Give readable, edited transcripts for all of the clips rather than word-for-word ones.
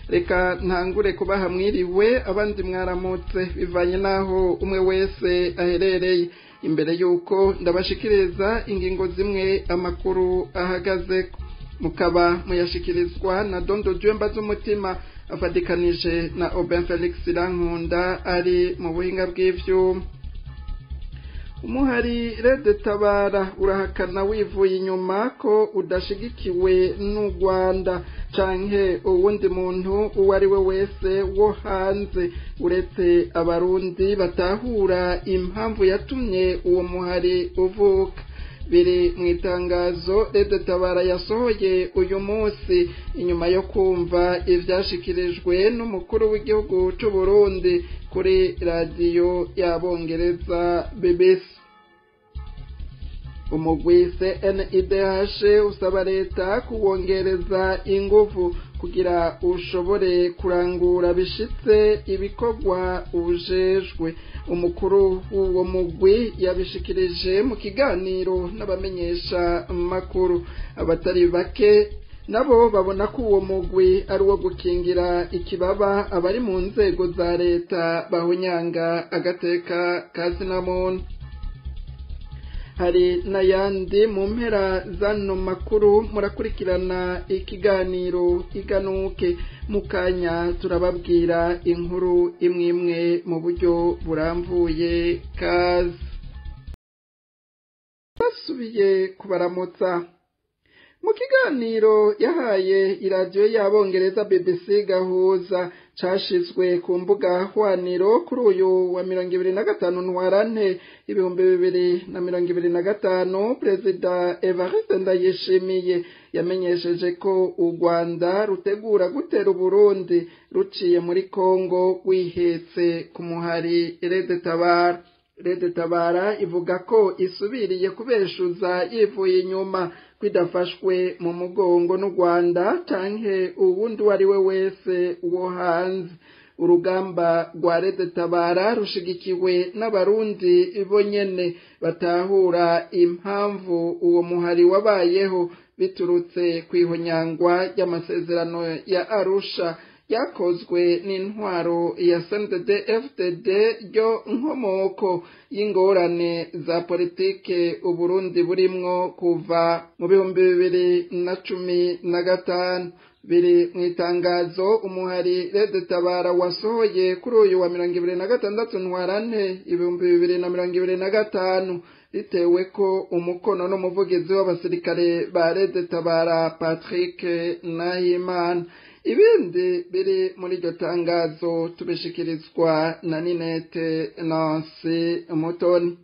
reka ntangure kubaha mwiriwe abandi mwaramutse bivanye naho umwe wese aherereye imbere yuko ndabashikiriza ingingo zimwe amakuru ahagaze mukaba muyashikirizwa na Dondo Jemba z'umutima afadikanije na Oben Felix Rankunda ari mu buhinga bw'ivyo. Umuhari Rede Tabara urahakana wivuye inyuma ko udashigikiwe n'u Rwanda canke uwundi muntu uwo ari we wese wo hanze uretse abarundi batahura impamvu yatumye uwo muhari uvuka. Biri mu itangazo Rede Tabara yasohoye uyu munsi inyuma yo kumva ivyashikirijwe n'umukuru w'igihugu c'u Burundi kuri radio y'Abongereza BBC. Umugwi CNIDH usaba leta kuwongereza inguvu kugira ushobore kurangura bishitse ibikorwa ujejwe. Umukuru w'uwo mugwi yabishikirije mu kiganiro n'abamenyesha makuru. Abatari bake nabo babona ko uwo mugwi ari uwo gukingira ikibaba abari mu nzego za leta bahonyanga agateka kazinamuntu. Hari n'ayandi mu mpera zano makuru murakurikirana ikiganiro iganuke mukanya turababwira inkuru imwe mu buryo buramvuye kazi. Basubiye kubaramutsa mu kiganiro yahaye iradiyo y'Abongereza BBC Gahuza cashizwe ku mbuga hwaniro kuri uyu wa 25 Ntwarante 2025, Perezida Evariste Ndayishimiye yamenyesheje ko u Rwanda rutegura gutera Uburundi ruciye muri Kongo wihetse ku muhari Rede Tabara. Rede Tabara ivuga ko isubiriye kubeshuza yivuye inyuma kwidafashwe mu mugongo n'u Rwanda canke uwundi wari we wese wo hanze. Urugamba rwa Rede Tabara rushigikiwe n'abarundi bonyene batahura impamvu uwo muhari wabayeho biturutse kwihonyangwa y'amasezerano ya Arusha yakozwe n'intwaro ya CNDD-FDD ryo nkomoko y'ingorane za politike Uburundi burimwo kuva mu 2015. Biri mu itangazo umuhari Rede Tabara wasohoye kuri uyu wa 26 Ntwarante 2025 ritewe ko umukono n'umuvugizi w'abasirikare ba Rede Tabara Patrick Nahimana. Ibindi biri muri iryo tangazo tubishikirizwa na Ninette Nancy Mutoni.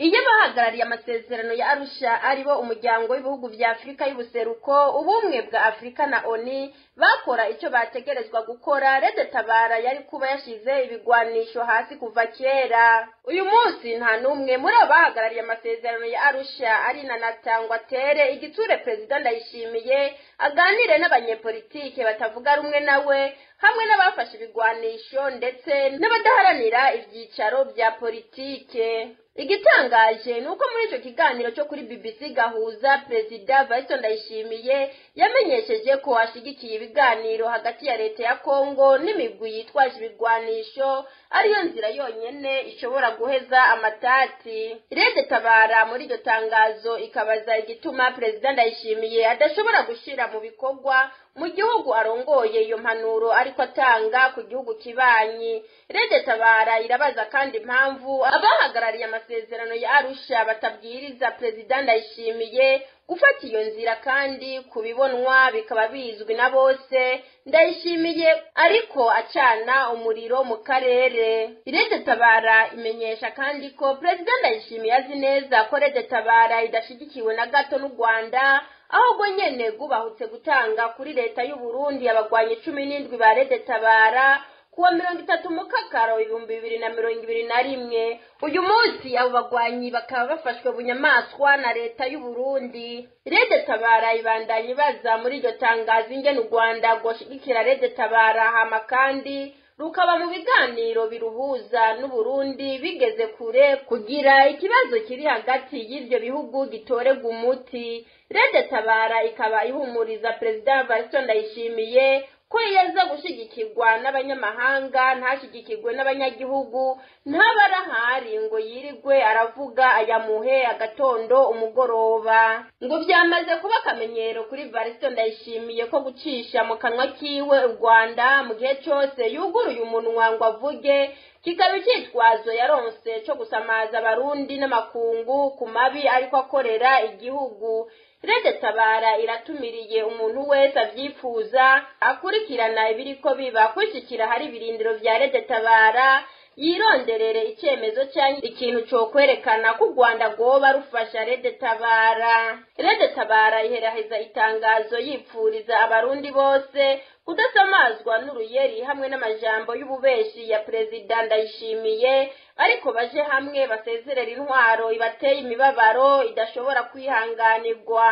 Iyo bahagarariye amasezerano ya Arusha aribo umuryango w'ibihugu vya Afrika y'ubuseruko, ubumwe bwa Afrika na ONU bakora icyo bategerezwa gukora, Rede Tabara yari kuba yashize ibigwanisho hasi kuva kera. Uyu munsi nta numwe muri abahagarariye amasezerano ya Arusha ari nanatangwa tere igiture Perezida Ndayishimiye aganire n'abanyepolitike batavuga rumwe nawe hamwe n'abafashe ibigwanisho ndetse n'abadaharanira ivyicaro vya politike. Igitangaje nuko muri ico kiganiro cyo kuri BBC Gahuza Perezida Evariste Ndayishimiye yamenyesheje ko ashigikiye ibiganiro hagati ya leta ya Kongo n'imigwi yitwaje ibigwanisho ariyo nzira yonyene ishobora guheza amatati. Rede Tabara muri iryo tangazo ikabaza igituma Perezida Ndayishimiye adashobora gushira mu bikorwa mu gihugu arongoye iyo mpanuro ariko atanga ku gihugu kibanyi. Rede Tabara irabaza kandi impamvu abahagarariye amasezerano ya Arusha batabwiriza Perezida Ndayishimiye gufata iyo nzira kandi kubibonwa bikaba bizwi na bose. Ndayishimiye ariko acana umuriro mu karere. Rede Tabara imenyesha kandi ko Perezida Ndayishimiye azi neza ko Rede Tabara idashigikiwe na gato n'u Rwanda, ahubwo nyene gubahutse gutanga kuri leta y'u Burundi abagwanye 17 ba Rede Tabara kuwa 30 Mukakaro 2021. Uyu munsi abo bagwanyi bakaba bafashwe bunyamaswa na leta y'u Burundi. Rede Tabara ibandanye baza muri iryo tangazo ingene u Rwanda goshigikira Rede Tabara hama kandi rukaba mu biganiro biruhuza n'u Burundi bigeze kure kugira ikibazo kiri hagati y'ivyo bihugu gitorega umuti. Rede Tabara ikaba ihumuriza Perezida Evariste Ndayishimiye ko yaza gushigikirwa n'abanyamahanga ntashigikirwe n'abanyagihugu ntabarahari ngo yirirwe aravuga ayamuhe agatondo umugoroba. Ngo byamaze kuba akamenyero kuri Varisito Ndayishimiye ko gucisha mu kanwa kiwe u Rwanda mu gihe cyose yuguruye umunwa ngo avuge kikaba icyitwazo yaronse cyo gusamaza abarundi n'amakungu ku mabi ariko akorera igihugu. Rede Tabara iratumiriye umuntu wese avyifuza akurikirana ibiriko biba kwishikira hari ibirindiro vya Rede Tabara yironderere icyemezo cyangwa ikintu cyo kwerekana ko u Rwanda rwoba rufasha Rede Tabara. Rede Tabara iheraheza itangazo yipfuriza abarundi bose kudasamazwa n'uruyeri hamwe n'amajambo y'ububeshi ya Perezida Ndayishimiye, ariko baje hamwe basezerera intwaro ibateye imibabaro idashobora kwihanganirwa.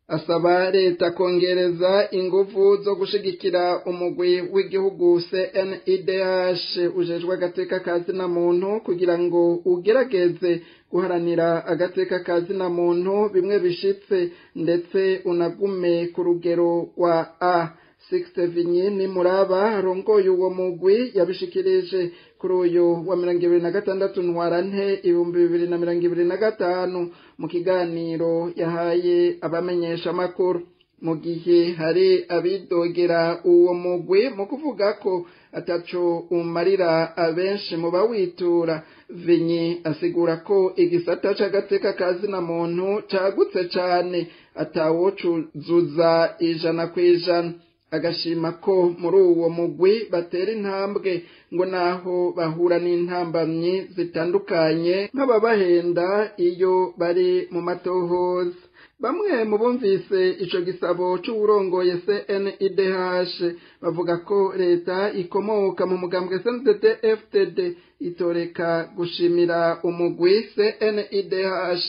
Asaba leta kongereza ingufu zo gushigikira umugwi w'igihugu CNIDH ujejwe agateka kazina muntu kugira ngo ugerageze guharanira agateka kazina muntu bimwe bishitse ndetse unagume ku rugero wa A. Sixte Vinyini Muraba rongoye uwo mugwi yabishikirije kuri uyu wa 2026 Ntwarante 2025 mu kiganiro yahaye abamenyesha makuru. Mu gihe hari abidogera uwo mugwi mu kuvuga ko ataco umarira abenshi mu bawitura, Vinyi asigura ko igisata c'agateka kazina muntu cagutse cane atawocuzuza 100%. Agashima ko muri uwo mugwi batera intambwe ngo naho bahura n'intambamyi zitandukanye nk'ababahenda iyo bari mu matohoza. Bamwe mu bumvise ico gisabo c'uburongoye CNIDH bavuga ko leta ikomoka mu mugambwe CNDD-FDD itoreka gushimira umugwi CNIDH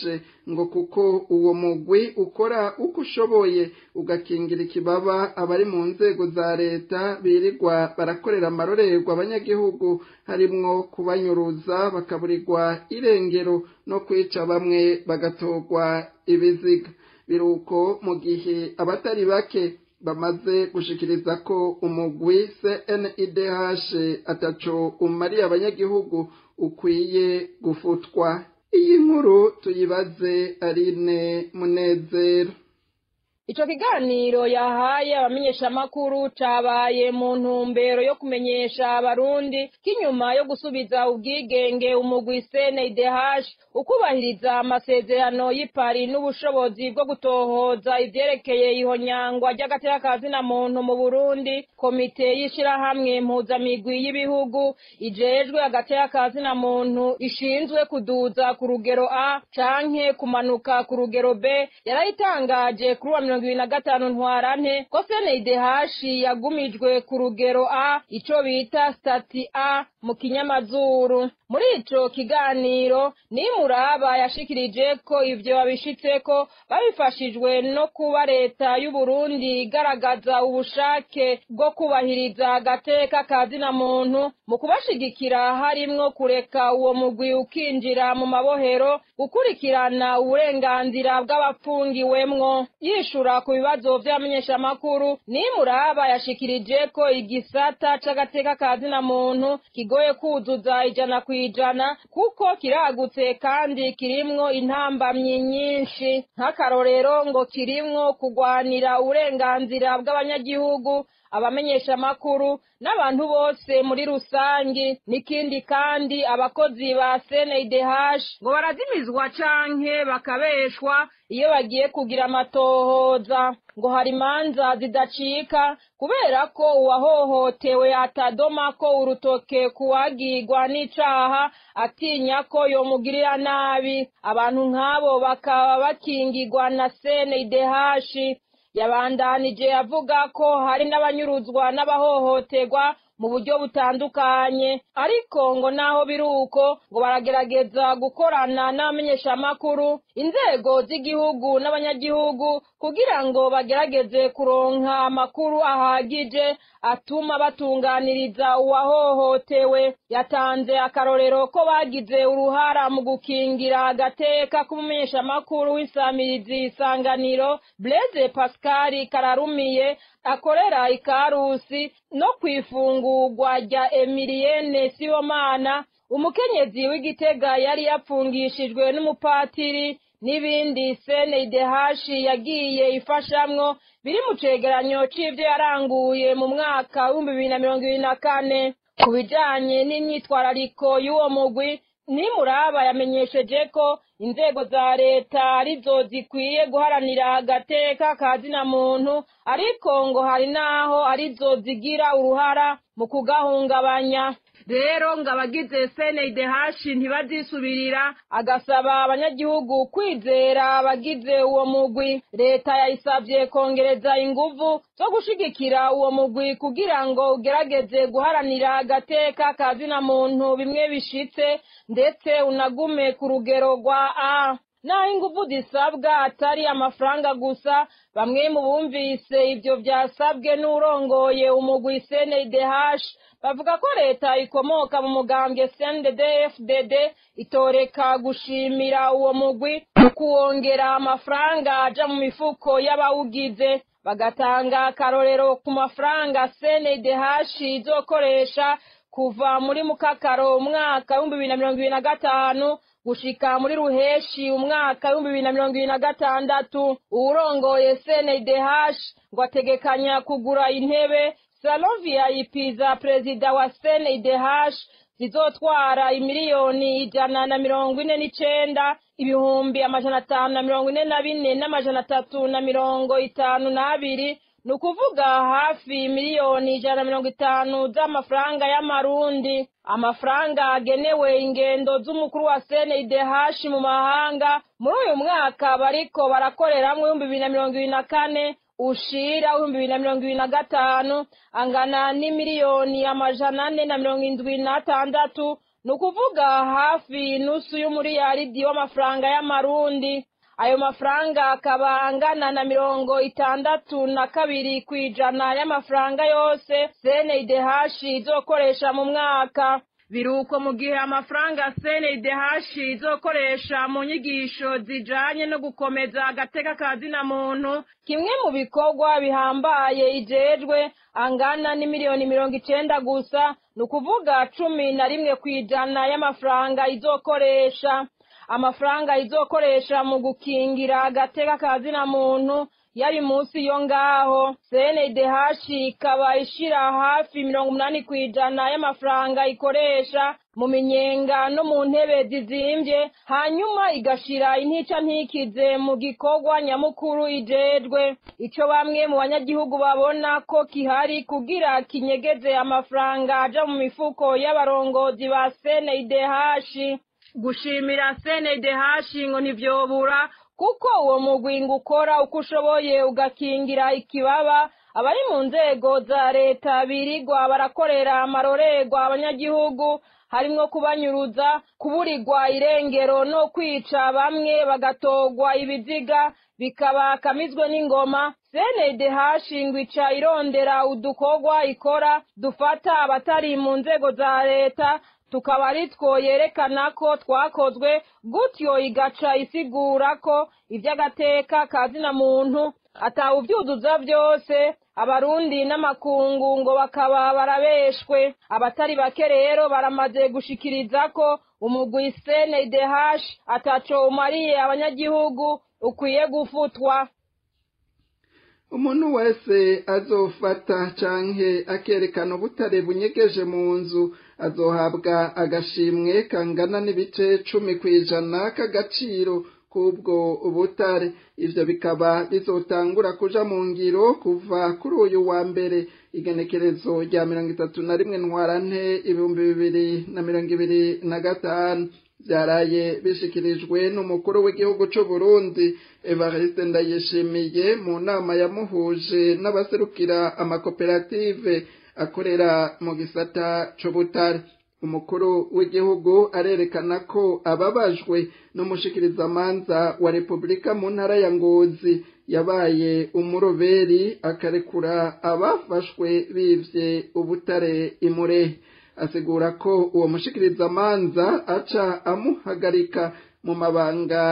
ngo kuko uwo mugwi ukora uko ushoboye ugakingira ikibaba abari mu nzego za leta birirwa barakorera amarorerwa abanyagihugu, harimwo kubanyuruza bakaburirwa irengero no kwica bamwe bagatogwa ibiziga. Biruko mu gihe abatari bake bamaze gushikiriza ko umugwi CNIDH ataco umariye abanyagihugu ukwiye gufutwa. Iyi nkuru tuyibaze Aline Munezero. Ico kiganiro yahaye abamenyesha makuru cabaye mu ntumbero yo kumenyesha abarundi kinyuma yo gusubiza ubwigenge umugwi CNIDH ukubahiriza amasezerano y'ipari n'ubushobozi bwo gutohoza ivyerekeye ihonyangwa ry'agateka kazina muntu mu Burundi. Komite y'ishirahamwe mpuzamigwi y'ibihugu ijejwe agateka kazina muntu ishinzwe kuduza ku rugero A canke kumanuka ku rugero B yarayitangaje kuri wa 2025 Ntwarante ko CNIDH yagumijwe ku rugero A, ico bita stati A mu kinyamazuru. Muri ico kiganiro Nimuraba yashikirije ko ivyo babishitseko babifashijwe no kuba leta y'u Burundi igaragaza ubushake bwo kubahiriza agateka kazina muntu mu kubashigikira, harimwo kureka uwo mugwi ukinjira mu mabohero, gukurikirana uburenganzira bw'abapfungiwemwo. Yishura ku bibazo vy'amenyesha makuru, Nimuraba yashikirije ko igisata c'agateka kazina muntu kigoye kuzuza 100% kuko kiragutse kandi kirimwo intambamyi nyinshi. Nk'akarorero ngo kirimwo kugwanira uburenganzira bw'abanyagihugu, abamenyesha makuru n'abantu bose muri rusangi. Nikindi kandi abakozi ba CNIDH ngo barazimizwa canke bakabeshwa iyo bagiye kugira amatohoza, ngo hari imanza zidacika kubera ko uwahohotewe atadoma ko urutoke kuwagirwa n'icaha atinya ko yomugirira nabi. Abantu nk'abo bakaba bakingirwa na CNIDH. Yabandanije avuga ko hari n'abanyuruzwa n'abahohoterwa mu buryo butandukanye, ariko ngo naho biruko ngo baragerageza gukorana n'amenyesha makuru inzego z'igihugu n'abanyagihugu kugira ngo bagerageze kuronka amakuru ahagije atuma batunganiriza uwahohotewe. Yatanze akarorero ko bagize uruhara mu gukingira agateka k'umumenyeshamakuru w'insamirizi Isanganiro Blaise Pascal Kararumiye akorera ikarusi no kwifungurwa rya Emilienne Sibomana, umukenyezi w'Igitega yari yapfungishijwe n'umupatiri n'ibindi CNDH yagiye ifashamwo biri mu cegeranyo c'ivyo yaranguye mu mwaka wa 2024. Ku bijanye n'imyitwarariko y'uwo mugwi, Nimuraba yamenyesheje ko inzego za leta arizo zikwiye guharanira agateka kazina muntu, ariko ngo hari naho arizo zigira uruhara mu kugahungabanya. Rero ngo abagize CNDH ntibazisubirira, agasaba abanyagihugu kwizera abagize uwo mugwi. Leta yayisavye kongereza inguvu zo gushigikira uwo mugwi kugira ngo ugerageze guharanira agateka kazina muntu bimwe bishitse, ndetse unagume ku rugero rwa A. Naho inguvu zisabwa atari amafaranga gusa, bamwe mu bumvise ivyo vyasabwe n'urongoye umugwi CNDH bavuga ko leta ikomoka mu mugambwe CNDD-FDD itoreka gushimira uwo mugwi kuwongera amafaranga aja mu mifuko y'abawugize. Bagatanga akarorero ku mafaranga CNDH izokoresha kuva muri Mukakaro umwaka wa 2025 gushika muri Ruheshi umwaka wa 2026. Urongoye CNDH ngo ategekanya kugura intebe salon VIP za prezida wa CNDH zizotwara imiliyoni 149 ibihumbi 544 n'amajana nukuvuga hafi miliyoni 150 z'amafaranga y'amarundi. Amafaranga agenewe ingendo z'umukuru wa CNDH mu mahanga muri uyu mwaka bariko barakoreramwe 2024 ushira 2025 angana n'imiliyoni 476, nukuvuga hafi nusu y'umuriyaridi w'amafaranga y'amarundi. Ayo mafaranga akaba angana na 62% kwijana y'amafaranga yose CNDH izokoresha mu mwaka. Biruko mu gihe amafaranga CNDH izokoresha mu nyigisho zijanye no gukomeza agateka kazina muntu, kimwe mu bikorwa bihambaye ijejwe, angana n'imiliyoni 90 gusa, nukuvuga 11% y'amafaranga izokoresha. Amafaranga izokoresha mu gukingira agateka kazina muntu yari munsi yo ngaho. CNDH ikaba ishira hafi 80% y'amafaranga ikoresha mu minyenga no mu ntebe zizimvye, hanyuma igashira intica ntikize mu gikorwa nyamukuru ijejwe. Ico bamwe mu banyagihugu babona ko kihari kugira kinyegeze amafaranga aja mu mifuko y'abarongozi ba CNDH. Gushimira CNDH ngo ntivyobura, kuko uwo mugwi ukora uko ushoboye ugakingira ikibaba abari mu nzego za leta birigwa barakorera amarorerwa abanyagihugu, harimwo kubanyuruza, kuburirwa irengero no kwica bamwe bagatogwa ibiziga bikaba kamizwe n'ingoma. CNDH ngwica irondera udukorwa ikora dufata abatari mu nzego za leta, tukaba aritwo yerekana ko twakozwe, gutyo igaca isigura ko ivy'agateka kazina muntu atawuvyuzuza vyose. Abarundi n'amakungu ngo bakaba barabeshwe. Abatari bake rero baramaze gushikiriza ko umugwi CNDH ataco umariye abanyagihugu, ukwiye gufutwa. Umuntu wese azofata canke akerekana ubutare bunyegeje mu nzu azohabwa agashimwe kangana n'ibice 10% k'agaciro kubwo ubutare. Ivyo bikaba bizotangura kuja mu ngiro kuva kuri uyu wa mbere igenekerezo rya 31 Ntwarante 2025. Byaraye bishikirijwe n'umukuru w'igihugu c'u Burundi Evariste Ndayishimiye mu nama yamuhuje n'abaserukira amakoperative akorera mu gisata c'ubutare. umukuru w'igihugu arerekana ko ababajwe n'umushikirizamanza wa Repubulika mu ntara ya Ngozi yabaye umuroberi akarekura abafashwe bivye ubutare imure. Asigura ko uwo mushikirizamanza aca amuhagarika mu mabanga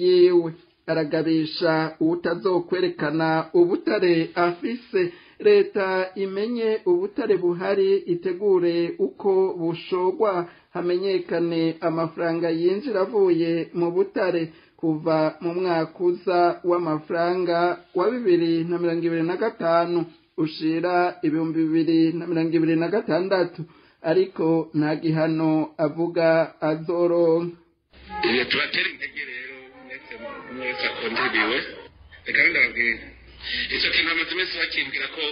yiwe. Aragabisha uwutazokwerekana ubutare afise. Leta imenye ubutare buhari, itegure uko bushogwa, hamenyekane amafaranga yinjira avuye mu butare kuva mu mwaka uza w'amafaranga wa 2025 ushira 2026, ariko nta gihano avuga azoronka. Iyo tubatera intege rero mwese akontribiwe kandi ndababwira icyo kintu amaze iminsi bakimbwira ko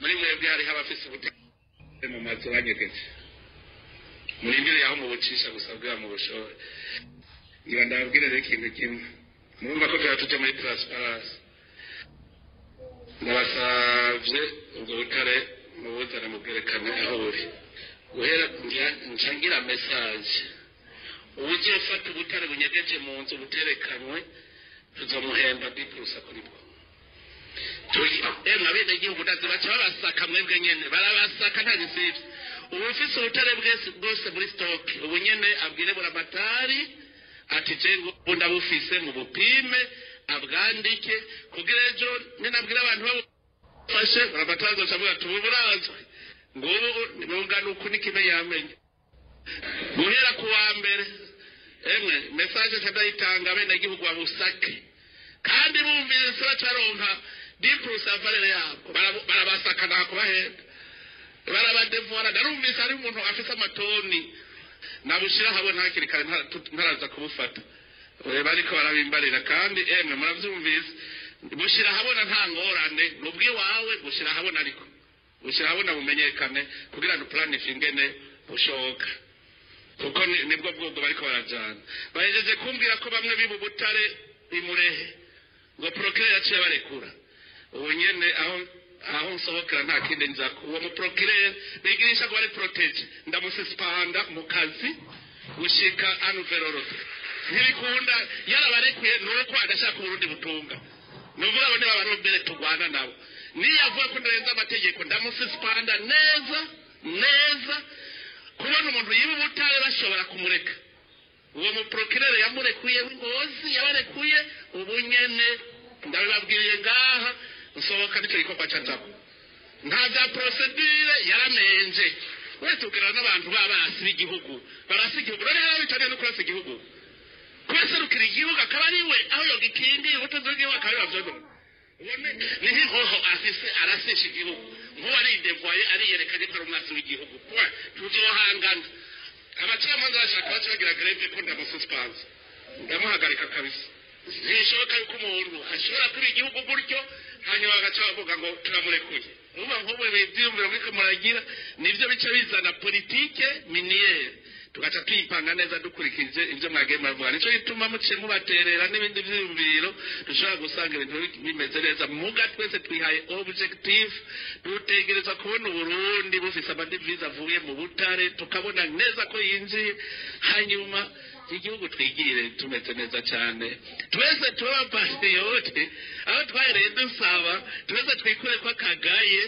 muri mwebwe hariho abafise ubutare mu mazu banyegeje muri mbere yaho mu bucisha gusa bwa mu bushore. Niba ndababwira rero ikintu kimwe, murumva ko tuja muri transparency. Ndabasavye ubwo butare mu buzane mu bwerekane aho buri guhera ncangira message uburyo ufata ubutare bunyegeje mu nzu buterekanwe tuzomuhemba 10% kuri bwo. Abene igihugu ndazi baca babasaka mwebwe nyene barabasaka nta gisivye. Ubu ufise ubutare bwose muri stock ubu nyene abwire buramatari ati jengo ndabufise mu bupime abwandike kugira ejo ninabwira abantu bafashe buramatari azocavuga tuburazwe ngubu nibungana uku nikime yamenye guhera ku wa mbere. Emwe message ndayitanga abene igihugu babusake kandi bumvise bacaronka dipurusa valere yabo barabasaka nakubahenda barabadevora. Narumvise ari umuntu afise amatoni nabushira habona hakiri kare ntaraza kubufata bariko barabimbarira kandi emwe muravyumvise bushira habona nta ngorane nubwi wawe bushira habona ariko bushira habona bumenyekane kugira ngo planify ngene bushoka kuko nibwo bwobwo bariko barajana. Bahejeje kumbwira ko bamwe bibu butare imurehe ngo procureur yaciye barekura. Ubu nyene aho nsohokera nta kindi nza uwo mu procureur bigirisha ko bari protege ndamususpenda mu kazi gushika anuverorote ntibikunda yarabarekuye nuko adashaka urundi butunga nuvuga ngo niba barobere tugwana nabo niyavuga ko ndarenza amategeko ndamususpenda neza kubona umuntu yiba ubutare bashobora kumureka. Uwo mu procureur yamurekuye Ngozi yabarekuye ubu nyene ndabibabwiriye ngaha usohoka nicyo gikorwa cyazako nta bya procedure yaramenje. Wese ukira n'abantu barasi b'igihugu barasi igihugu rero bitane no kurasa igihugu kwese rukira igihugu akaba ari we aho yogikindi ubutozogiwe akaba yavyo ni nkihoho afise arasisha igihugu nkuba ari devoye ari yerekanye ko ari umwasi w'igihugu tuzohangana. Abacamanza bashaka bagira greve ko ndamususpense ndamuhagarika kabisa. Nishoboka yuko umuntu ashobora kuba igihugu gutyo hanyuma bagaca bavuga ngo turamurekuye. Uba nk'ubu bivyumvira muri muragira nivyo bica bizana politike miniere tugaca tuyipanga neza dukurikije ivyo mwageye muravuga. Nico gituma muciye mubaterera n'ibindi vyiyumviro dushobora gusanga ibintu bimeze neza. Muga twese twihaye objective dutegereza kubona Burundi bufise amadivize avuye mu butare tukabona neza ko yinjiye hanyuma igihugu twigirire tumeze neza cyane. Twese tuba patriote aho twahereye dusaba twese twikure ko kagaye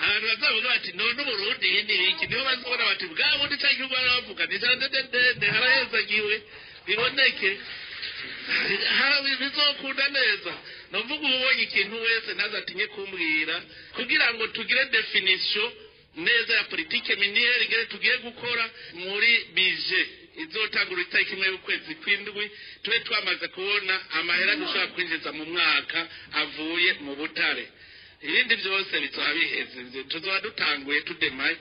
abantu bazavuga bati none Burundi yindi iki niho bazobona bati bwa bundi cyangwa baravuga ni ndende harahezagiwe biboneke habi bizokunda neza. Navuga ubonye ikintu wese ntazatinye kumbwira kugira ngo tugire definition neza ya politike miniere igere tugiye gukora muri budget izotangura itariki imwe y'ukwezi kw'indwi tube twamaze kubona amahera dushobora kwinjiza mu mwaka avuye mu butare. Ibindi byose bizoba biheze tuzoba dutanguye tudemaye.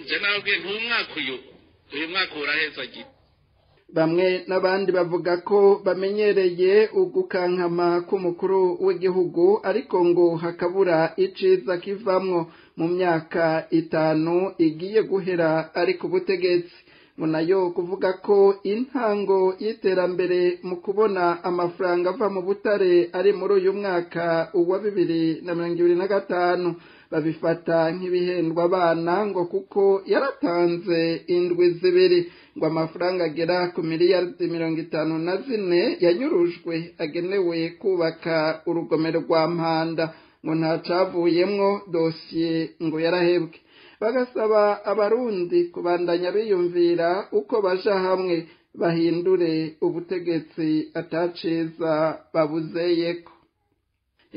Je nababwiye ntumwaka uyu mwaka uraheza gito. Bamwe n'abandi bavuga ko bamenyereye ugukankama k'umukuru w'igihugu ariko ngo hakabura iciza kivamwo mu myaka 5 igiye guhera ari ku butegetsi. Munayo kuvuga ko intango y'iterambere mu kubona amafaranga ava mu butare ari muri uyu mwaka wa 2025 babifata nk'ibihendwa abana ngo kuko yaratanze indwi zibiri ngo amafaranga agera ku miliyaridi 54 yanyurujwe agenewe kubaka urugomero rwa Mpanda ngo ntacavuyemwo dosiye ngo yarahebwe bagasaba abarundi kubandanya biyumvira uko baja hamwe bahindure ubutegetsi ataceza babuzeyeko.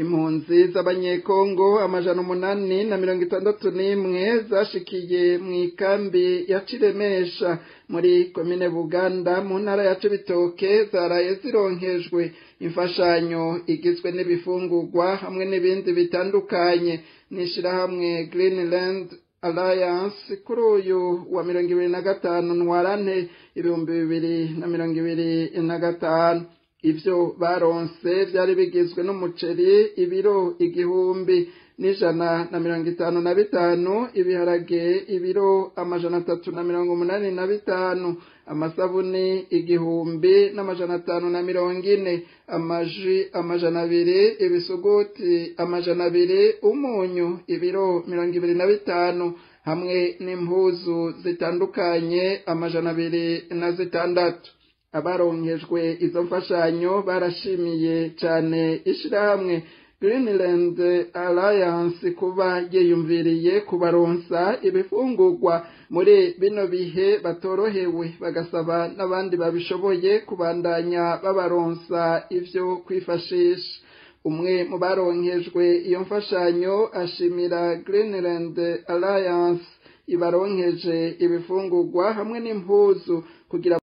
Impunzi z'abanyekongo 861 zashikiye mu ikambi ya Ciremesha muri komine Buganda mu ntara ya Cibitoke zaraye zironkejwe imfashanyo igizwe n'ibifungurwa hamwe n'ibindi bitandukanye n'ishirahamwe Greenland Alliance kuri uyu wa 25 Ntwarante 2025. Ivyo baronse vyari bigizwe n'umuceri ibiro 1,155, ibiharage ibiro 385, amasabuni 1,540, amaji 200, ibisuguti 200, umunyu ibiro 25 hamwe n'impuzu zitandukanye 206. Abaronkejwe izo mfashanyo barashimiye cyane ishirahamwe Greenland Alliance kuba yiyumviriye kubaronsa ibifungurwa muri bino bihe batorohewe, bagasaba n'abandi babishoboye kubandanya babaronsa ivyo kwifashisha. Umwe mu baronkejwe iyo mfashanyo ashimira Greenland Alliance ibaronkeje ibifungurwa hamwe n'impuzu kugira